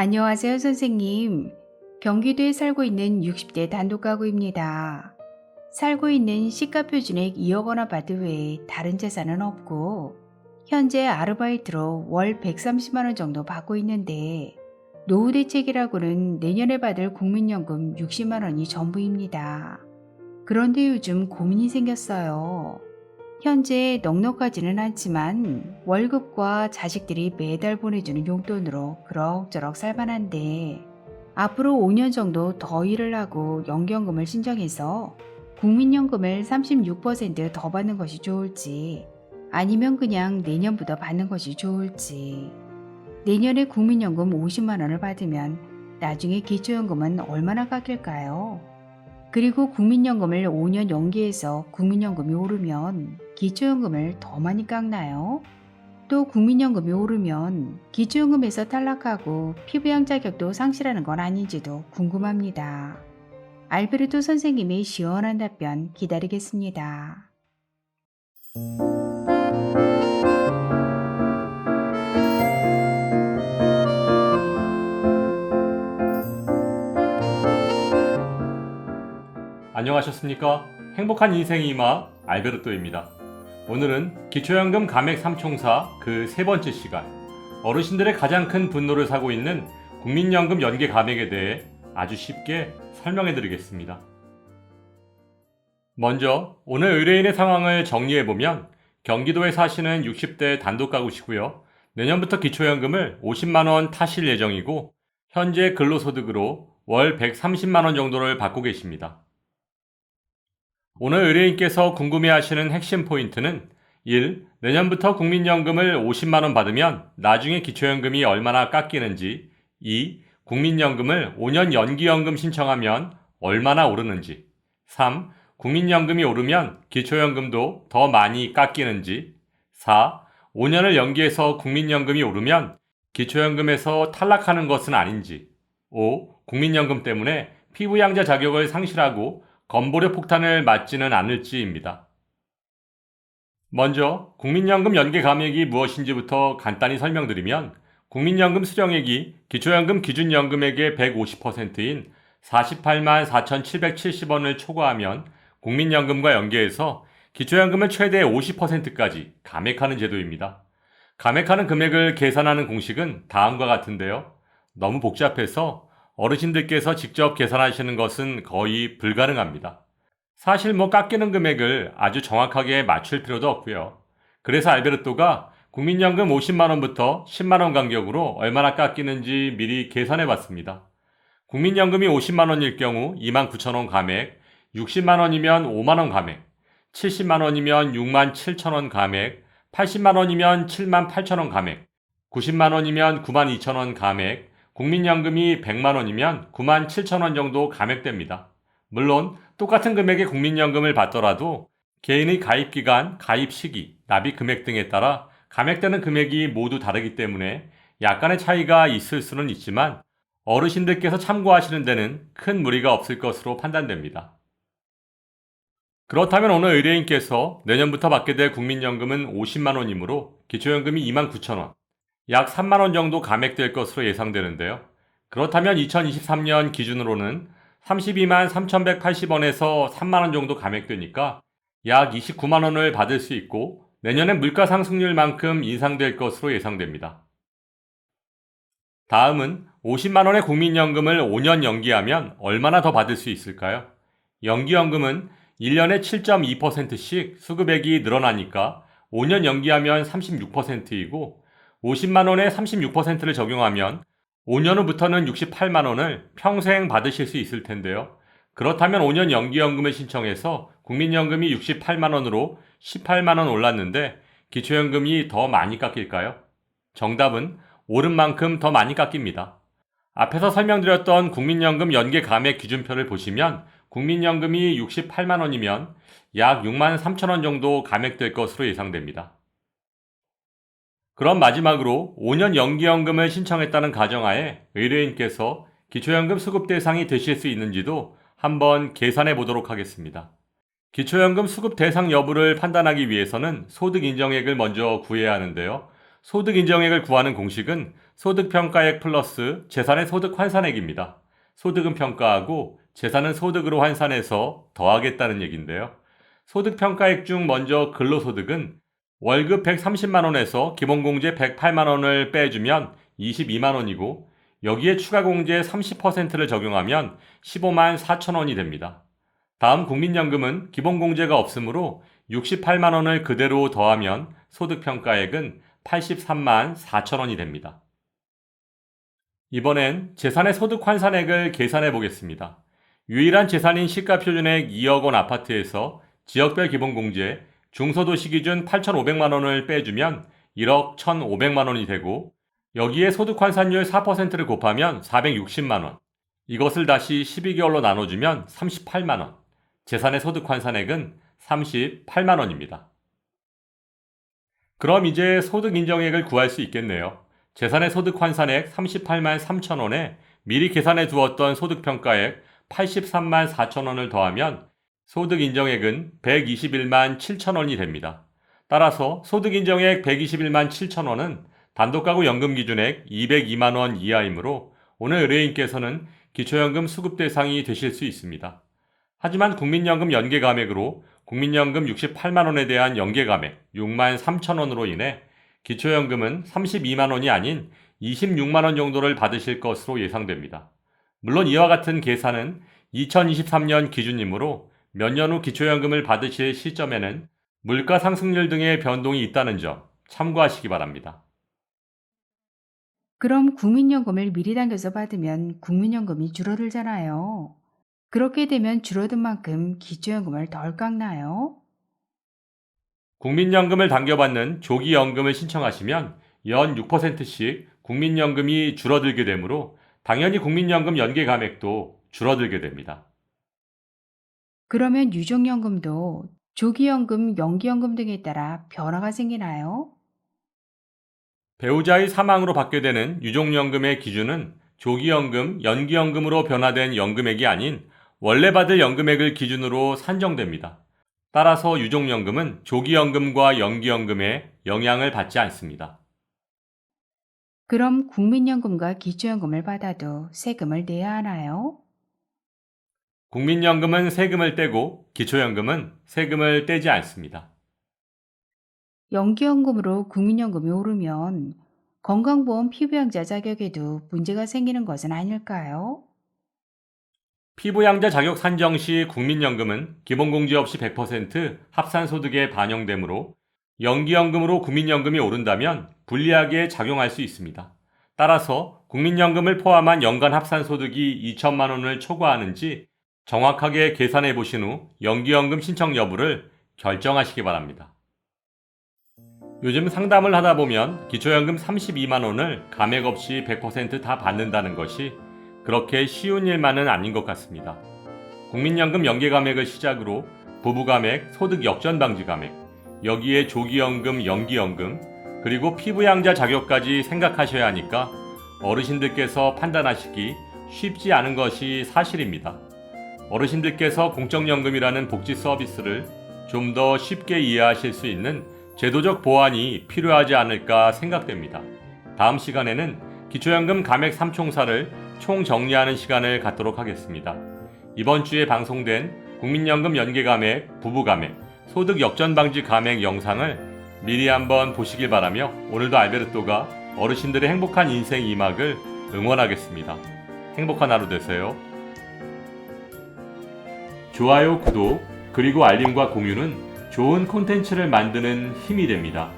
안녕하세요, 선생님. 경기도에 살고 있는 60대 단독가구입니다. 살고 있는 시가 표준액 2억 원 아파트 외에 다른 재산은 없고, 현재 아르바이트로 월 130만 원 정도 받고 있는데, 노후 대책이라고는 내년에 받을 국민연금 60만 원이 전부입니다. 그런데 요즘 고민이 생겼어요. 현재 넉넉하지는 않지만 월급과 자식들이 매달 보내주는 용돈으로 그럭저럭 살만한데 앞으로 5년 정도 더 일을 하고 연기연금을 신청해서 국민연금을 36%더 받는 것이 좋을지 아니면 그냥 내년부터 받는 것이 좋을지 내년에 국민연금 50만 원을 받으면 나중에 기초연금은 얼마나 깎일까요? 그리고 국민연금을 5년 연기해서 국민연금이 오르면 기초연금을 더 많이 깎나요? 또 국민연금이 오르면 기초연금에서 탈락하고 피부양 자격도 상실하는 건 아닌지도 궁금합니다. 알베르토 선생님의 시원한 답변 기다리겠습니다. 안녕하셨습니까? 행복한 인생의 이마 알베르토입니다. 오늘은 기초연금 감액 삼총사 그 세 번째 시간, 어르신들의 가장 큰 분노를 사고 있는 국민연금 연계 감액에 대해 아주 쉽게 설명해 드리겠습니다. 먼저 오늘 의뢰인의 상황을 정리해보면 경기도에 사시는 60대 단독가구시고요. 내년부터 기초연금을 50만 원 타실 예정이고 현재 근로소득으로 월 130만 원 정도를 받고 계십니다. 오늘 의뢰인께서 궁금해하시는 핵심 포인트는 1. 내년부터 국민연금을 50만 원 받으면 나중에 기초연금이 얼마나 깎이는지 2. 국민연금을 5년 연기연금 신청하면 얼마나 오르는지 3. 국민연금이 오르면 기초연금도 더 많이 깎이는지 4. 5년을 연기해서 국민연금이 오르면 기초연금에서 탈락하는 것은 아닌지 5. 국민연금 때문에 피부양자 자격을 상실하고 건보료 폭탄을 맞지는 않을지입니다. 먼저 국민연금 연계 감액이 무엇인지부터 간단히 설명드리면 국민연금 수령액이 기초연금 기준연금액의 150%인 48만 4,770원을 초과하면 국민연금과 연계해서 기초연금을 최대 50%까지 감액하는 제도입니다. 감액하는 금액을 계산하는 공식은 다음과 같은데요. 너무 복잡해서 어르신들께서 직접 계산하시는 것은 거의 불가능합니다. 사실 깎이는 금액을 아주 정확하게 맞출 필요도 없고요. 그래서 알베르토가 국민연금 50만원부터 10만원 간격으로 얼마나 깎이는지 미리 계산해 봤습니다. 국민연금이 50만원일 경우 29,000원 감액, 60만원이면 5만원 감액, 70만원이면 6만 7천원 감액, 80만원이면 7만 8천원 감액, 90만원이면 9만 2천원 감액, 국민연금이 100만원이면 9만 7천원 정도 감액됩니다. 물론 똑같은 금액의 국민연금을 받더라도 개인의 가입기간, 가입시기, 납입금액 등에 따라 감액되는 금액이 모두 다르기 때문에 약간의 차이가 있을 수는 있지만 어르신들께서 참고하시는 데는 큰 무리가 없을 것으로 판단됩니다. 그렇다면 오늘 의뢰인께서 내년부터 받게 될 국민연금은 50만원이므로 기초연금이 29,000원, 약 3만원 정도 감액될 것으로 예상되는데요. 그렇다면 2023년 기준으로는 32만 3,180원에서 3만원 정도 감액되니까 약 29만원을 받을 수 있고 내년엔 물가 상승률만큼 인상될 것으로 예상됩니다. 다음은 50만원의 국민연금을 5년 연기하면 얼마나 더 받을 수 있을까요? 연기연금은 1년에 7.2%씩 수급액이 늘어나니까 5년 연기하면 36%이고 50만원에 36%를 적용하면 5년 후부터는 68만원을 평생 받으실 수 있을 텐데요. 그렇다면 5년 연기연금을 신청해서 국민연금이 68만원으로 18만원 올랐는데 기초연금이 더 많이 깎일까요? 정답은 오른 만큼 더 많이 깎입니다. 앞에서 설명드렸던 국민연금 연계 감액 기준표를 보시면 국민연금이 68만원이면 약 6만 3천원 정도 감액될 것으로 예상됩니다. 그럼 마지막으로 5년 연기연금을 신청했다는 가정하에 의뢰인께서 기초연금 수급 대상이 되실 수 있는지도 한번 계산해 보도록 하겠습니다. 기초연금 수급 대상 여부를 판단하기 위해서는 소득 인정액을 먼저 구해야 하는데요. 소득 인정액을 구하는 공식은 소득평가액 플러스 재산의 소득 환산액입니다. 소득은 평가하고 재산은 소득으로 환산해서 더하겠다는 얘기인데요. 소득평가액 중 먼저 근로소득은 월급 130만 원에서 기본공제 108만 원을 빼주면 22만 원이고 여기에 추가공제 30%를 적용하면 15만 4천 원이 됩니다. 다음 국민연금은 기본공제가 없으므로 68만 원을 그대로 더하면 소득평가액은 83만 4천 원이 됩니다. 이번엔 재산의 소득 환산액을 계산해 보겠습니다. 유일한 재산인 시가표준액 2억 원 아파트에서 지역별 기본공제, 중소도시 기준 8,500만 원을 빼주면 1억 1,500만 원이 되고 여기에 소득 환산율 4%를 곱하면 460만 원. 이것을 다시 12개월로 나눠주면 38만 원. 재산의 소득 환산액은 38만 원입니다. 그럼 이제 소득 인정액을 구할 수 있겠네요. 재산의 소득 환산액 38만 3천 원에 미리 계산해 두었던 소득평가액 83만 4천 원을 더하면 소득 인정액은 121만 7천 원이 됩니다. 따라서 소득 인정액 121만 7천 원은 단독가구 연금 기준액 202만 원 이하이므로 오늘 의뢰인께서는 기초연금 수급 대상이 되실 수 있습니다. 하지만 국민연금 연계 감액으로 국민연금 68만 원에 대한 연계 감액 6만 3천 원으로 인해 기초연금은 32만 원이 아닌 26만 원 정도를 받으실 것으로 예상됩니다. 물론 이와 같은 계산은 2023년 기준이므로 몇 년 후 기초연금을 받으실 시점에는 물가 상승률 등의 변동이 있다는 점 참고하시기 바랍니다. 그럼 국민연금을 미리 당겨서 받으면 국민연금이 줄어들잖아요. 그렇게 되면 줄어든 만큼 기초연금을 덜 깎나요? 국민연금을 당겨받는 조기연금을 신청하시면 연 6%씩 국민연금이 줄어들게 되므로 당연히 국민연금 연계 감액도 줄어들게 됩니다. 그러면 유족연금도 조기연금, 연기연금 등에 따라 변화가 생기나요? 배우자의 사망으로 받게 되는 유족연금의 기준은 조기연금, 연기연금으로 변화된 연금액이 아닌 원래 받을 연금액을 기준으로 산정됩니다. 따라서 유족연금은 조기연금과 연기연금에 영향을 받지 않습니다. 그럼 국민연금과 기초연금을 받아도 세금을 내야 하나요? 국민연금은 세금을 떼고 기초연금은 세금을 떼지 않습니다. 연기연금으로 국민연금이 오르면 건강보험 피부양자 자격에도 문제가 생기는 것은 아닐까요? 피부양자 자격 산정 시 국민연금은 기본공제 없이 100% 합산소득에 반영되므로 연기연금으로 국민연금이 오른다면 불리하게 작용할 수 있습니다. 따라서 국민연금을 포함한 연간 합산소득이 2천만 원을 초과하는지 정확하게 계산해 보신 후 연기연금 신청 여부를 결정하시기 바랍니다. 요즘 상담을 하다 보면 기초연금 32만 원을 감액 없이 100% 다 받는다는 것이 그렇게 쉬운 일만은 아닌 것 같습니다. 국민연금 연계 감액을 시작으로 부부감액, 소득 역전 방지 감액, 여기에 조기연금, 연기연금, 그리고 피부양자 자격까지 생각하셔야 하니까 어르신들께서 판단하시기 쉽지 않은 것이 사실입니다. 어르신들께서 공적연금이라는 복지 서비스를 좀 더 쉽게 이해하실 수 있는 제도적 보완이 필요하지 않을까 생각됩니다. 다음 시간에는 기초연금 감액 3총사를 총정리하는 시간을 갖도록 하겠습니다. 이번 주에 방송된 국민연금 연계 감액, 부부 감액, 소득 역전 방지 감액 영상을 미리 한번 보시길 바라며 오늘도 알베르토가 어르신들의 행복한 인생 2막을 응원하겠습니다. 행복한 하루 되세요. 좋아요, 구독, 그리고 알림과 공유는 좋은 콘텐츠를 만드는 힘이 됩니다.